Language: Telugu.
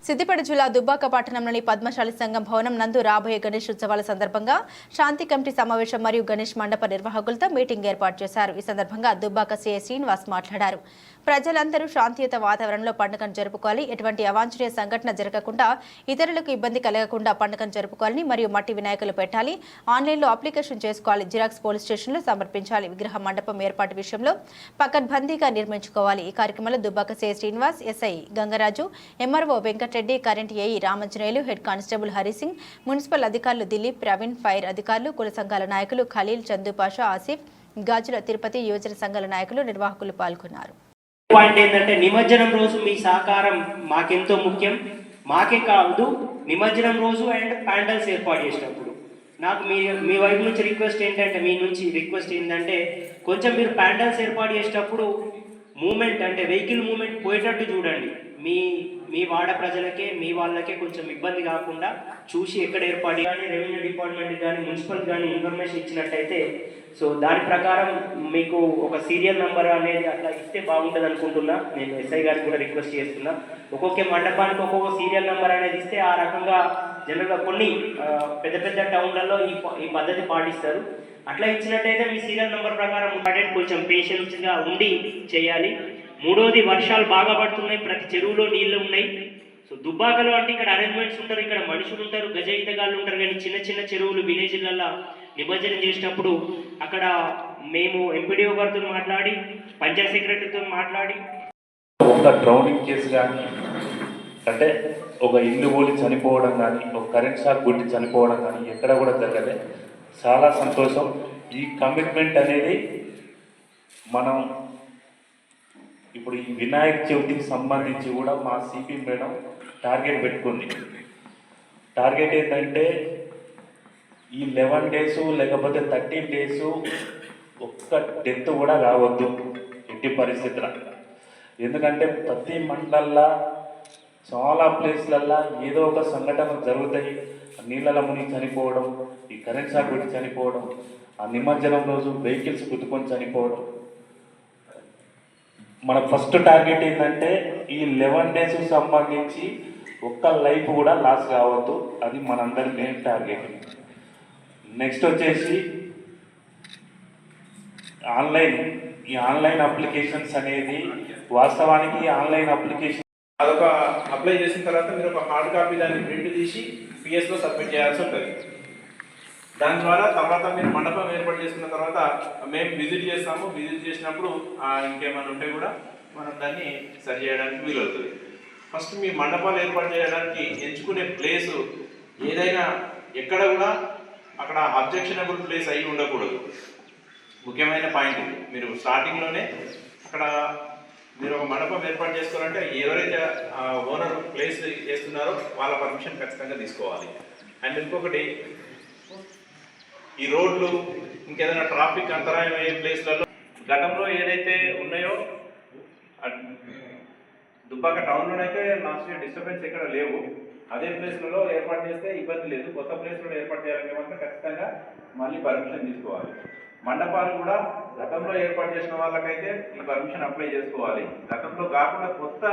సిద్దిపేట జిల్లా దుబ్బాక పట్టణంలోని పద్మశాలి సంఘం భవనం నందు రాబోయే గణేష్ ఉత్సవాల సందర్భంగా శాంతి కమిటీ సమావేశం మరియు గణేష్ మండప నిర్వాహకులతో మీటింగ్ ఏర్పాటు చేశారు. ఈ సందర్భంగా దుబ్బాక సీఐ శ్రీనివాస్ మాట్లాడారు. ప్రజలందరూ శాంతియుత వాతావరణంలో పండుగను జరుపుకోవాలి, ఎటువంటి అవాంఛనీయ సంఘటన జరగకుండా ఇతరులకు ఇబ్బంది కలగకుండా పండుగను జరుపుకోవాలని మరియు మట్టి వినాయకులు పెట్టాలి, ఆన్లైన్లో అప్లికేషన్ చేసుకోవాలి, జిరాక్స్ పోలీస్ స్టేషన్లో సమర్పించాలి, విగ్రహ మండపం ఏర్పాటు విషయంలో పకడ్బందీగా నిర్మించుకోవాలి. ఈ కార్యక్రమంలో Dubbaka CI Srinivas, SI Gangaraju, MRO Venkatareddy, current AE Ramanjaneyulu, head constable Harisingh, municipal అధికారులు దిలీప్, ప్రవీణ్, ఫైర్ అధికారులు, కుల సంఘాల నాయకులు ఖలీల్, చందుపాషా, ఆసిఫ్, గాజుల తిరుపతి యువజన సంఘాల నాయకులు, నిర్వాహకులు పాల్గొన్నారు. పాయింట్ ఏంటంటే నిమజ్జనం రోజు మీ సహకారం మాకెంతో ముఖ్యం. మాకే కాదు, నిమజ్జనం రోజు అండ్ ప్యాండల్స్ ఏర్పాటు చేసినప్పుడు నాకు మీ వైపు నుంచి రిక్వెస్ట్ ఏంటంటే కొంచెం మీరు ప్యాండల్స్ ఏర్పాటు చేసేటప్పుడు మూమెంట్ అంటే వెహికల్ మూమెంట్ పోయేటట్టు చూడండి. మీ వాడ ప్రజలకే మీ వాళ్ళకే కొంచెం ఇబ్బంది కాకుండా చూసి ఎక్కడ ఏర్పాటు కానీ రెవెన్యూ డిపార్ట్మెంట్ కానీ మున్సిపల్ కానీ ఇన్ఫర్మేషన్ ఇచ్చినట్టయితే సో దాని ప్రకారం మీకు ఒక సీరియల్ నెంబర్ అనేది అట్లా ఇస్తే బాగుంటుంది అనుకుంటున్నా. నేను ఎస్ఐ గారికి కూడా రిక్వెస్ట్ చేస్తున్నా. ఒక్కొక్క మండపానికి ఒక్కొక్క సీరియల్ నెంబర్ అనేది ఇస్తే ఆ రకంగా జనరల్గా కొన్ని పెద్ద పెద్ద టౌన్లలో ఈ పద్ధతి పాటిస్తారు. అట్లా ఇచ్చినట్టయితే మీ సీరియల్ నెంబర్ ప్రకారం కొంచెం పేషెన్స్గా ఉండి చేయాలి. మూడోది, వర్షాలు బాగా పడుతున్నాయి, ప్రతి చెరువులో నీళ్లు ఉన్నాయి. సో దుబ్బాకలో అంటే ఇక్కడ అరేంజ్మెంట్స్ ఉంటారు, ఇక్కడ మనుషులు ఉంటారు, గజ ఈతగాళ్ళు ఉంటారు. కానీ చిన్న చిన్న చెరువులు విలేజ్లలో నిమజ్జనం చేసేటప్పుడు అక్కడ మేము ఎంపీడీఓ గారితో మాట్లాడి పంచాయత్ సెక్రటరీతో మాట్లాడి ఒక డ్రౌనింగ్ కేసు కానీ అంటే ఒక ఇల్లు పోలి చనిపోవడం కానీ ఒక కరెంట్ షాక్ కొట్టి చనిపోవడం కానీ ఎక్కడ కూడా జరగలే. చాలా సంతోషం. ఈ కమిట్మెంట్ అనేది మనం ఇప్పుడు ఈ వినాయక చవితికి సంబంధించి కూడా మా సిపి మేడం టార్గెట్ పెట్టుకుంది. టార్గెట్ ఏంటంటే ఈ 11 days లేకపోతే 13 days ఒక్క డెత్ కూడా కావద్దు ఎట్టి పరిస్థితుల్లో. ఎందుకంటే ప్రతి మండలల్లో చాలా ప్లేస్లల్లో ఏదో ఒక సంఘటన జరుగుతాయి. నీళ్ళలో మునిగి చనిపోవడం, ఈ కరెంట్ షాక్ పెట్టి చనిపోవడం, ఆ నిమజ్జనం రోజు వెహికల్స్ గుద్దుకొని చనిపోవడం. మన ఫస్ట్ టార్గెట్ ఏంటంటే ఈ 11 days సంబంధించి ఒక్క లైఫ్ కూడా లాస్ కావద్దు. అది మనందరి మెయిన్ టార్గెట్. నెక్స్ట్ వచ్చేసి ఈ ఆన్లైన్ అప్లికేషన్స్ అనేది వాస్తవానికి ఆన్లైన్ అప్లికేషన్ అదొక అప్లై చేసిన తర్వాత మీరు ఒక హార్డ్ కాపీ దాన్ని ప్రింట్ తీసి పిఎస్లో సబ్మిట్ చేయాల్సి ఉంటుంది. దాని తర్వాత మీరు మండపం ఏర్పాటు చేసుకున్న తర్వాత మేము విజిట్ చేస్తాము. విజిట్ చేసినప్పుడు ఇంకేమైనా ఉంటే కూడా మనం దాన్ని సరి చేయడానికి వీలవుతుంది. ఫస్ట్ మీ మండపాలు ఏర్పాటు చేయడానికి ఎంచుకునే ప్లేసు ఏదైనా ఎక్కడ కూడా అక్కడ అబ్జెక్షనబుల్ ప్లేస్ అయి ఉండకూడదు. ముఖ్యమైన పాయింట్ ఇది. మీరు స్టార్టింగ్లోనే అక్కడ మీరు ఒక మండపం ఏర్పాటు చేసుకోవాలంటే ఎవరైతే ఓనర్ ప్లేస్ చేస్తున్నారో వాళ్ళ పర్మిషన్ ఖచ్చితంగా తీసుకోవాలి. అండ్ ఇంకొకటి, ఈ రోడ్లు ఇంకేదైనా ట్రాఫిక్ అంతరాయం అయ్యే ప్లేస్లలో గతంలో ఏదైతే ఉన్నాయో దుబ్బాక టౌన్లోనైతే లాస్ట్ ఇయర్ డిస్టర్బెన్స్ ఎక్కడ లేవు. అదే ప్లేస్లలో ఏర్పాటు చేస్తే ఇబ్బంది లేదు. కొత్త ప్లేస్లో ఏర్పాటు చేయాలంటే మాత్రం ఖచ్చితంగా మళ్ళీ పర్మిషన్ తీసుకోవాలి. మండపాలు కూడా గతంలో ఏర్పాటు చేసిన వాళ్ళకైతే ఈ పర్మిషన్ అప్లై చేసుకోవాలి. గతంలో కాకుండా కొత్త